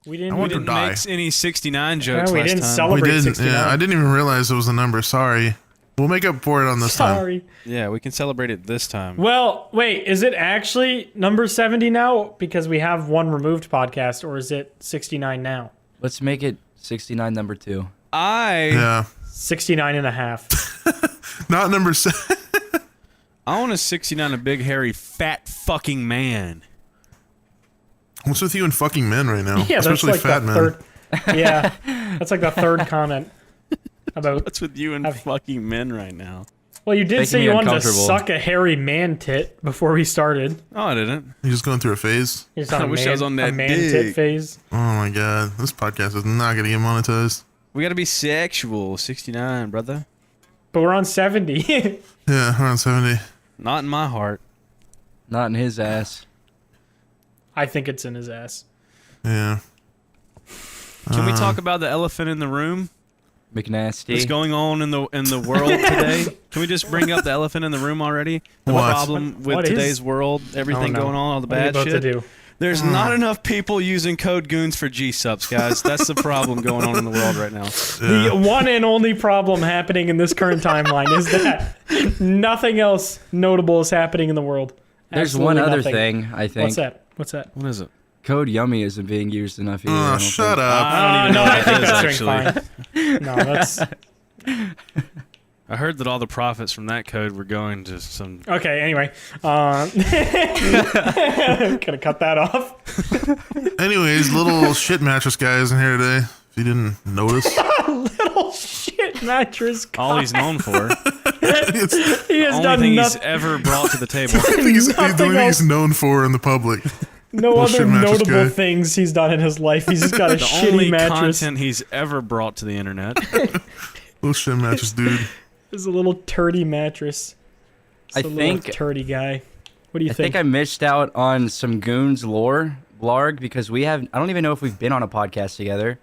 We didn't make any 69 jokes we last didn't time. celebrate We didn't. 69. Yeah, I didn't even realize it was a number. Sorry. We'll make up for it on this time. Sorry. Yeah, we can celebrate it this time. Well, wait, is it actually number 70 now because we have one removed podcast, or is it 69 now? Let's make it 69 number 2. Yeah. 69 and a half. Not number 7. I want a 69, a big, hairy, fat fucking man. What's with you and fucking men right now? Yeah, Especially that's like fat men. third. Yeah, that's like the third comment about. What's with you and fucking men right now? Well, you did Making say me you wanted to uncomfortable. suck a hairy man tit before we started. Oh, I didn't. You're just going through a phase. You're just on I a wish I man, was on that a man dick. tit phase. Oh my god. This podcast is not going to get monetized. We gotta be sexual. 69, brother. But we're on 70. Yeah, we're on 70. Not in my heart. Not in his ass. I think it's in his ass. Yeah. Can we talk about the elephant in the room? McNasty. What's going on in the world today? Can we just bring up the elephant in the room already? The What? problem with What is- today's world, everything Oh, no. going on, all the What are you bad about shit. to do? There's not enough people using code goons for G-subs, guys. That's the problem going on in the world right now. The one and only problem happening in this current timeline is that nothing else notable is happening in the world. There's Absolutely one other nothing. thing, I think. What's that? What's that? What is it? Code Yummy isn't being used enough either. I Oh, don't shut think. up. I don't even know no, what I think that that's is, doing actually. fine. No, that's I heard that all the profits from that code were going to some... okay. Anyway, gonna cut that off. Anyways, little shit mattress guy isn't here today. If you didn't notice. Little shit mattress. All he's known for. He has Only done thing he's nothing. ever brought to the table. I think he's the Nothing only thing else. he's known for in the public. No Little other shit mattress notable guy. things he's done in his life. He's just got a The shitty only mattress. content he's ever brought to the internet. Little shit mattress dude. It's a little turdy mattress. It's I a think- little turdy guy. What do you I think? think I missed out on some Goons lore blarg because I don't even know if we've been on a podcast together.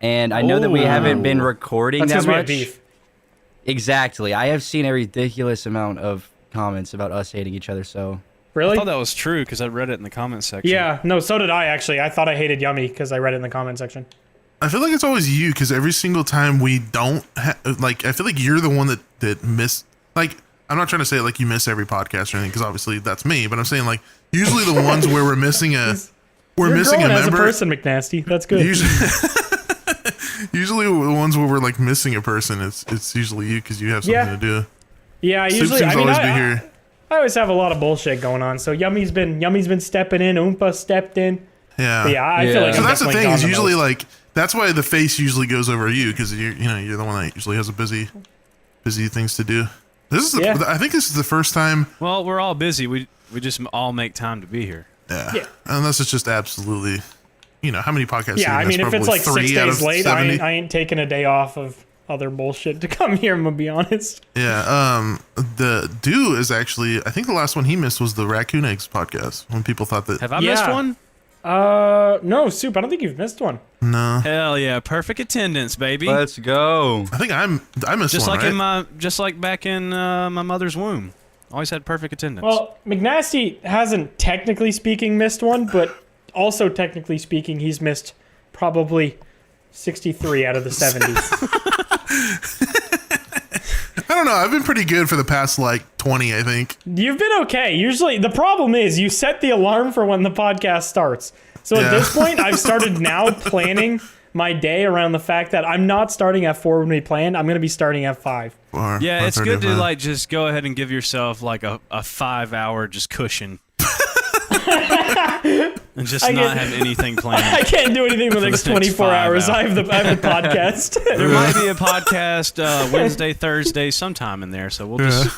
And I know that we haven't been recording That's that because we have much. beef. Exactly. I have seen a ridiculous amount of comments about us hating each other, so... I Really? thought that was true because I read it in the comment section. Yeah. No, so did I actually. I thought I hated Yummy because I read it in the comment section. I feel like it's always you because every single time we don't like, I feel like you're the one that miss. Like, I'm not trying to say like you miss every podcast or anything because obviously that's me, but I'm saying like usually the ones where we're missing a You're missing a growing as a member. person, McNasty. That's good. Usually, usually the ones where we're like missing a person, it's usually you because you have something Yeah. to do. Yeah, Soup usually. seems I mean, always be here. I always have a lot of bullshit going on. So Yummy's been stepping in. Oompa stepped in. Yeah. But yeah, I feel Yeah. like So I'm that's the definitely thing gone is the usually most. like that's why the face usually goes over you because you're the one that usually has a busy things to do. This is the, I think this is the first time. Well, we're all busy. We just all make time to be here. Yeah. Unless it's just absolutely, how many podcasts? Yeah, I mean, if it's like 6 days late, I 70? ain't taking a day off of other bullshit to come here. I'm gonna be honest. Yeah. The do is actually. I think the last one he missed was the Raccoon Eggs podcast when people thought that. Have I missed one? No, Soup. I don't think you've missed one. No. Hell yeah, perfect attendance, baby. Let's go. I think I missed just one. like Right? just like back in my mother's womb. Always had perfect attendance. Well, McNasty hasn't technically speaking missed one, but also technically speaking, he's missed probably 63 out of the 70. I don't know. I've been pretty good for the past like 20. I think. You've been okay. Usually, the problem is you set the alarm for when the podcast starts. So Yeah. at this point, I've started now planning my day around the fact that I'm not starting at 4 when we planned. I'm going to be starting at 5. Yeah, it's 5:30, good to 5. like just go ahead and give yourself like a 5-hour just cushion. And just not have anything planned. I can't do anything for the next 24 5 hours. I have the podcast. There might be a podcast Wednesday, Thursday, sometime in there, so we'll just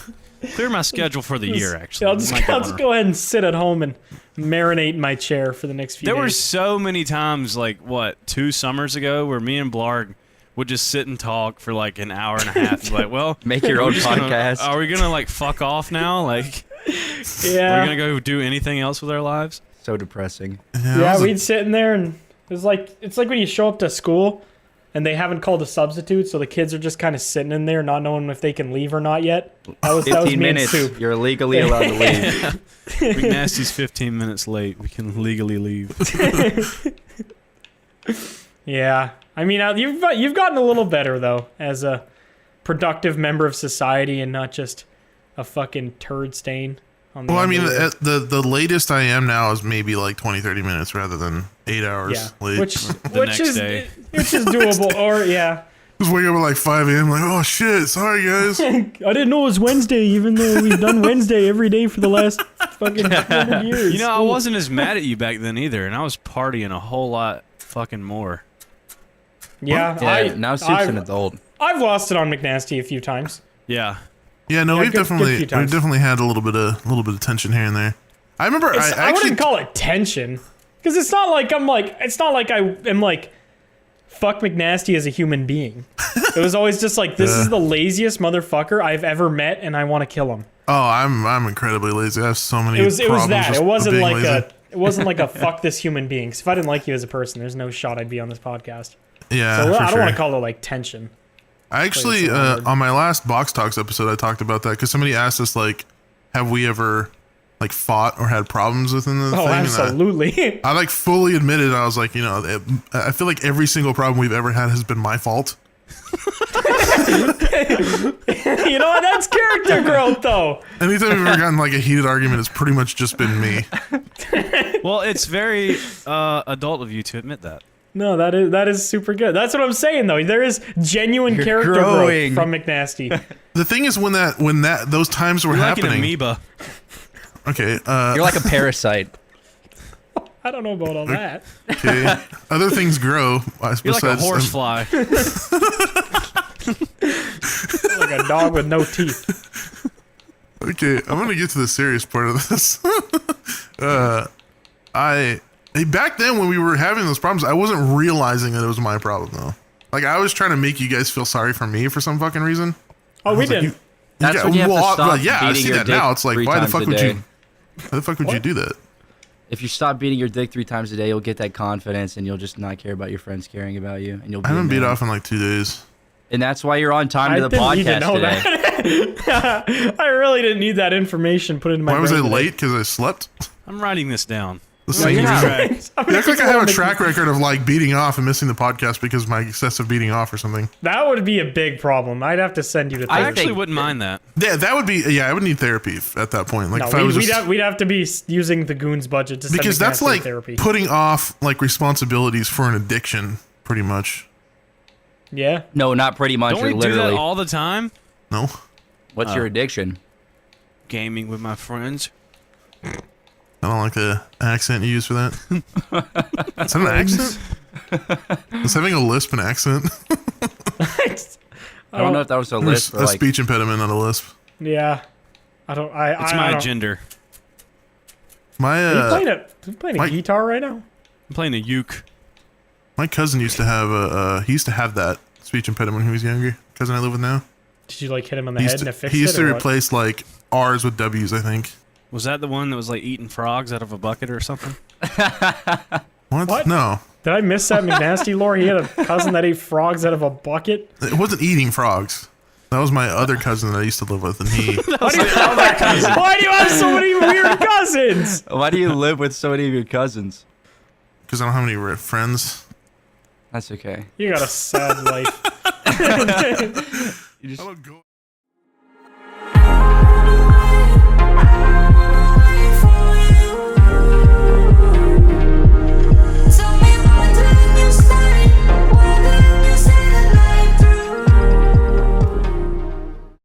clear my schedule for the year, actually. I'll just go ahead and sit at home and marinate in my chair for the next few There days. were so many times, like, 2 summers ago, where me and Blarg would just sit and talk for like an hour and a half. And be like, well, Make your are we own just gonna- podcast. are we gonna like fuck off now? Like, Yeah. are we gonna go do anything else with our lives? So depressing. Yeah, we'd sit in there and it's like when you show up to school and they haven't called a substitute, so the kids are just kind of sitting in there not knowing if they can leave or not yet. That was 15 me and minutes. Soup. You're legally allowed to leave. McNasty's 15 minutes late. We can legally leave. Yeah. I mean, you've gotten a little better though, as a productive member of society and not just a fucking turd stain on the Well, I mean, underwear. the latest I am now is maybe like 20, 30 minutes rather than 8 hours Yeah, late. which next is day. which is doable. Or yeah, Just wake up at like 5 a.m. like, oh shit, sorry guys. I didn't know it was Wednesday, even though we've done Wednesday every day for the last fucking 100 years. You know, I wasn't as mad at you back then either, and I was partying a whole lot fucking more. Yeah, Yeah, now Soup's an adult. I've lost it on McNasty a few times. Yeah. Yeah, no, Yeah, we've good few definitely times. had a little bit of tension here and there. I remember I I actually wouldn't call it tension, because it's not like I am like fuck McNasty as a human being. It was always just like, this is the laziest motherfucker I've ever met, and I want to kill him. Oh, I'm incredibly lazy. I have so many. It was problems that. just It wasn't being like lazy. it wasn't like a fuck this human being. 'Cause if I didn't like you as a person, there's no shot I'd be on this podcast. Yeah, So for I don't sure. want to call it like tension. I actually, Play the word. on my last Box Talks episode, I talked about that because somebody asked us, like, have we ever, like, fought or had problems within the Oh, thing? absolutely. I, like, fully admitted, I was like, you know, I feel like every single problem we've ever had has been my fault. You know what? That's character growth, though. Anytime we've ever gotten, like, a heated argument, it's pretty much just been me. Well, it's very adult of you to admit that. No, that is super good. That's what I'm saying, though. There is genuine You're character growing. growth from McNasty. The thing is, when those times were You're like an happening. amoeba. Okay, You're like a parasite. I don't know about all that. okay. Other things grow. You're like a horsefly. Like a dog with no teeth. Okay, I'm gonna get to the serious part of this. Back then when we were having those problems, I wasn't realizing that it was my problem though. Like I was trying to make you guys feel sorry for me for some fucking reason. Oh, we was like, didn't. That's when you have to stop yeah, I beating see your that dick now. It's like, 3 why the times fuck a would day. you? Why the fuck would you do that? If you stop beating your dick 3 times a day, you'll get that confidence, and you'll just not care about your friends caring about you, and you'll be I haven't a beat man. off in like 2 days. And that's why you're on time I to the didn't need to podcast know today. that. I really didn't need that information put into my Why was I brain today. late? Because I slept. I'm writing this down. The No, same you're not. reason. I mean, You act like I have a it's track record of like beating off and missing the podcast because of my excessive beating off or something. That would be a big problem. I'd have to send you to I therapy. actually think- wouldn't mind that. Yeah, that would be. Yeah, I would need therapy at that point. Like No, if I was just, we'd have to be using the goons budget to send because that's McNasty to like therapy. putting off like responsibilities for an addiction, pretty much. Yeah. No, not pretty much. Don't we or do literally. that all the time? No, What's your addiction? Gaming with my friends. I don't like the accent you use for that. Is that an accent? Is having a lisp an accent? I don't know if that was a Or list a for like. speech impediment, not a lisp. Yeah. I don't. It's I my don't, gender. My Are you playing a my- guitar right now? I'm playing a uke. my cousin used to have he used to have that speech impediment when he was younger. Cousin I live with now. Did you like hit him on the He head used and to, it fixed he used it? to or what? replace like R's with W's, I think. Was that the one that was like eating frogs out of a bucket or something? What? No, Did I miss that McNasty lore? He had a cousin that ate frogs out of a bucket. it wasn't eating frogs. That was my other cousin that I used to live with, and he. Why do you have so many weird cousins? Why do you live with so many of your cousins? Because I don't have any friends. That's okay. You got a sad life. You just I don't go.